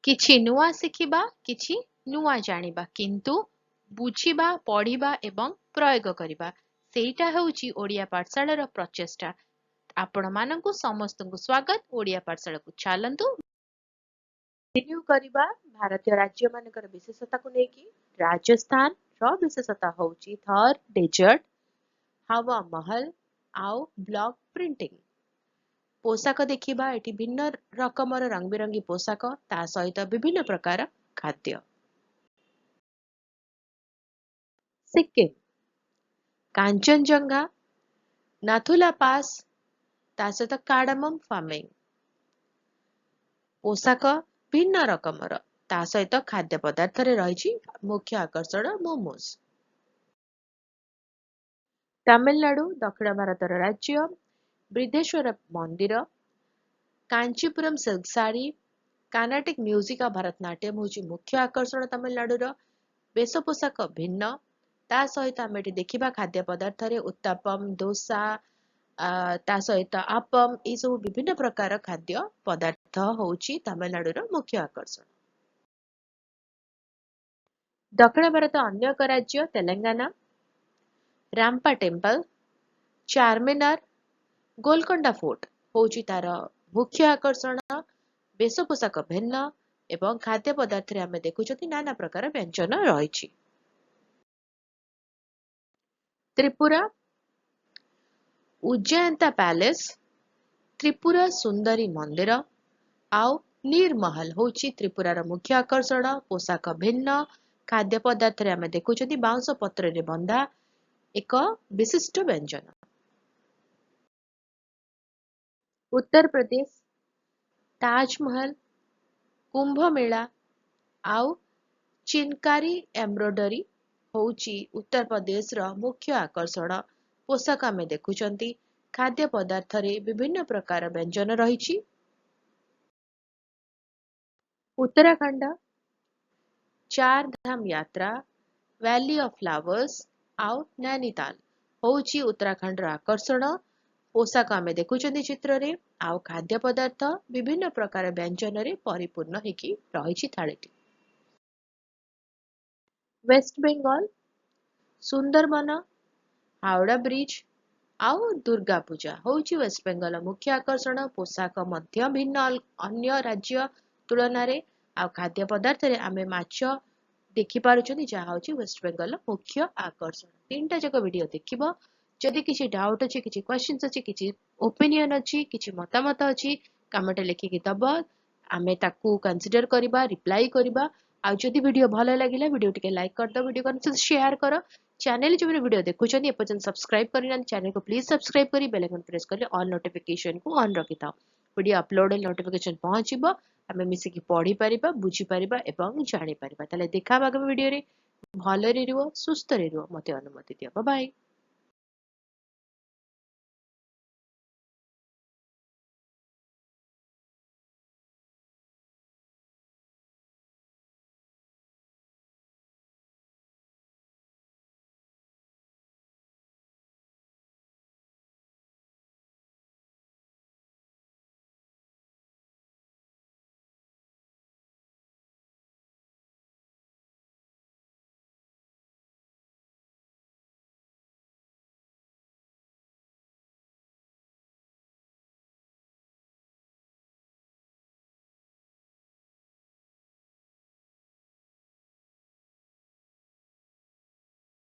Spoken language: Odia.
କିଛି ନୂଆ ଶିଖିବା, କିଛି ନୂଆ ଜାଣିବା, କିନ୍ତୁ ବୁଝିବା, ପଢିବା ଏବଂ ପ୍ରୟୋଗ କରିବା, ସେଇଟା ହେଉଛି ଓଡ଼ିଆ ପାଠଶାଳାର ପ୍ରଚେଷ୍ଟା। ଆପଣମାନଙ୍କୁ ସମସ୍ତଙ୍କୁ ସ୍ୱାଗତ। ଓଡ଼ିଆ ପାଠଶାଳାକୁ ଚାଲନ୍ତୁ ରିଭ୍ୟୁ କରିବା ଭାରତୀୟ ରାଜ୍ୟମାନଙ୍କର ବିଶେଷତାକୁ ନେଇକି। ରାଜସ୍ଥାନର ବିଶେଷତା ହେଉଛି ଥର୍ ଡେଜର୍ଟ, ହାୱା ମହଲ ଆଉ ବ୍ଲକ୍ ପ୍ରିଣ୍ଟିଂ। ପୋଷାକ ଦେଖିବା, ଏଠି ଭିନ୍ନ ରକମର ରଙ୍ଗବେରଙ୍ଗୀ ପୋଷାକ, ତା ସହିତ ବିଭିନ୍ନ ପ୍ରକାର ଖାଦ୍ୟ। ସିକିମ, କାଞ୍ଚନଜଙ୍ଘା, ନାଥୁଲା ପାସ୍, ତା ସହିତ କାର୍ଡାମମ୍ ଫାର୍ମିଂ। ପୋଷାକ ଭିନ୍ନ ରକମର, ତା ସହିତ ଖାଦ୍ୟ ପଦାର୍ଥରେ ରହିଛି ମୁଖ୍ୟ ଆକର୍ଷଣ ମୋମୋସ୍। ତାମିଲନାଡୁ, ଦକ୍ଷିଣ ଭାରତର ରାଜ୍ୟ, ବ୍ରିଦେଶ୍ୱର ମନ୍ଦିର, କାଞ୍ଚିପୁରମ୍ ସିଲ୍କ ଶାଢ଼ୀ, କାର୍ନାଟିକ୍ ମ୍ୟୁଜିକ୍ ଆଉ ଭାରତନାଟ୍ୟମ୍ ହେଉଛି ମୁଖ୍ୟ ଆକର୍ଷଣ ତାମିଲନାଡୁର। ବେଶ ପୋଷାକ ଭିନ୍ନ, ତା ସହିତ ଆମେ ଏଠି ଦେଖିବା ଖାଦ୍ୟ ପଦାର୍ଥରେ ଉତ୍ତାପମ, ଦୋସା, ତା ସହିତ ଆପମ, ଏସବୁ ବିଭିନ୍ନ ପ୍ରକାର ଖାଦ୍ୟ ପଦାର୍ଥ ହେଉଛି ତାମିଲନାଡୁର ମୁଖ୍ୟ ଆକର୍ଷଣ। ଦକ୍ଷିଣ ଭାରତ ଅନ୍ୟ ଏକ ରାଜ୍ୟ ତେଲେଙ୍ଗାନା, ରାମ୍ପା ଟେମ୍ପଲ, ଚାରମିନାର, ଗୋଲକୋଣ୍ଡା ଫୋର୍ଟ ହେଉଛି ତାର ମୁଖ୍ୟ ଆକର୍ଷଣ। ବେଶ ପୋଷାକ ଭିନ୍ନ ଏବଂ ଖାଦ୍ୟ ପଦାର୍ଥରେ ଆମେ ଦେଖୁଛନ୍ତି ନାନା ପ୍ରକାର ବ୍ୟଞ୍ଜନ ରହିଛି। ତ୍ରିପୁରା, ଉଜ୍ଜୟନ୍ତା ପ୍ୟାଲେସ, ତ୍ରିପୁରା ସୁନ୍ଦରୀ ମନ୍ଦିର ଆଉ ନୀରମହଲ ହେଉଛି ତ୍ରିପୁରାର ମୁଖ୍ୟ ଆକର୍ଷଣ। ପୋଷାକ ଭିନ୍ନ, ଖାଦ୍ୟ ପଦାର୍ଥରେ ଆମେ ଦେଖୁଛନ୍ତି ବାଉଁଶ ପତ୍ରରେ ବନ୍ଧା ଏକ ବିଶିଷ୍ଟ ବ୍ୟଞ୍ଜନ। ଉତ୍ତରପ୍ରଦେଶ, ତାଜମହଲ, କୁମ୍ଭମେଳା ଆଉ ଚିନକାରୀ ଏମ୍ବ୍ରୋଡରୀ ହେଉଛି ଉତ୍ତରପ୍ରଦେଶର ମୁଖ୍ୟ ଆକର୍ଷଣ। ପୋଷାକ ଆମେ ଦେଖୁଛନ୍ତି, ଖାଦ୍ୟ ପଦାର୍ଥରେ ବିଭିନ୍ନ ପ୍ରକାର ବ୍ୟଞ୍ଜନ ରହିଛି। ଉତ୍ତରାଖଣ୍ଡ, ଚାରଧାମ ଯାତ୍ରା, ଭ୍ୟାଲି ଅଫ୍ ଫ୍ଲାୱର୍ସ ଆଉ ନୈନିତାଲ ହେଉଛି ଉତ୍ତରାଖଣ୍ଡର ଆକର୍ଷଣ। ପୋଷାକ ଆମେ ଦେଖୁଛନ୍ତି ଚିତ୍ରରେ, ଆଉ ଖାଦ୍ୟ ପଦାର୍ଥ ବିଭିନ୍ନ ପ୍ରକାର ବ୍ୟଞ୍ଜନରେ ପରିପୂର୍ଣ୍ଣ ହେଇକି ରହିଛି ଥାଳିଟି। ୱେଷ୍ଟବେଙ୍ଗଲ, ସୁନ୍ଦରବନ, ହାଓଡ଼ା ବ୍ରିଜ ଆଉ ଦୁର୍ଗା ପୂଜା ହେଉଛି ୱେଷ୍ଟବେଙ୍ଗଲର ମୁଖ୍ୟ ଆକର୍ଷଣ। ପୋଷାକ ମଧ୍ୟ ଭିନ୍ନ ଅନ୍ୟ ରାଜ୍ୟ ତୁଳନାରେ, ଆଉ ଖାଦ୍ୟ ପଦାର୍ଥରେ ଆମେ ମାଛ ଦେଖିପାରୁଛନ୍ତି, ଯାହା ହେଉଛି ୱେଷ୍ଟବେଙ୍ଗଲର ମୁଖ୍ୟ ଆକର୍ଷଣ। ତିନିଟା ଯାକ ଭିଡିଓ ଦେଖିବ। ଯଦି କିଛି ଡାଉଟ୍ ଅଛି, କିଛି କ୍ୱେଶ୍ଚିନ୍ସ ଅଛି, କିଛି ଓପିନିଅନ୍ ଅଛି, କିଛି ମତାମତ ଅଛି, କମେଣ୍ଟ ଲେଖିକି ଦବ, ଆମେ ତାକୁ କନସିଡର କରିବା, ରିପ୍ଲାଏ କରିବା। ଆଉ ଯଦି ଭିଡିଓ ଭଲ ଲାଗିଲା ଭିଡିଓ ଟିକେ ଲାଇକ୍ କରିଦବ, ଭିଡିଓ ସେୟାର କର। ଚ୍ୟାନେଲ ଯୋଉମାନେ ଭିଡିଓ ଦେଖୁଛନ୍ତି ଏପର୍ଯ୍ୟନ୍ତ ସବସ୍କ୍ରାଇବ କରିନାହାନ୍ତି ଚ୍ୟାନେଲକୁ ପ୍ଲିଜ ସବସ୍କ୍ରାଇବ କରି ବେଲ୍ ଆଇକନ୍ ପ୍ରେସ୍ କରି ଅଲ୍ ନୋଟିଫିକେସନକୁ ଅନ୍ ରଖିଥାଅ। ଭିଡିଓ ଅପଲୋଡ ହେଲେ ନୋଟିଫିକେସନ ପହଞ୍ଚିବ, ଆମେ ମିଶିକି ପଢିପାରିବା, ବୁଝିପାରିବା ଏବଂ ଜାଣିପାରିବା। ତାହେଲେ ଦେଖା ହବା ଆଗାମୀ ଭିଡିଓରେ। ଭଲରେ ରୁହ, ସୁସ୍ଥରେ ରୁହ, ମତେ ଅନୁମତି ଦିଅ। ବାଏ।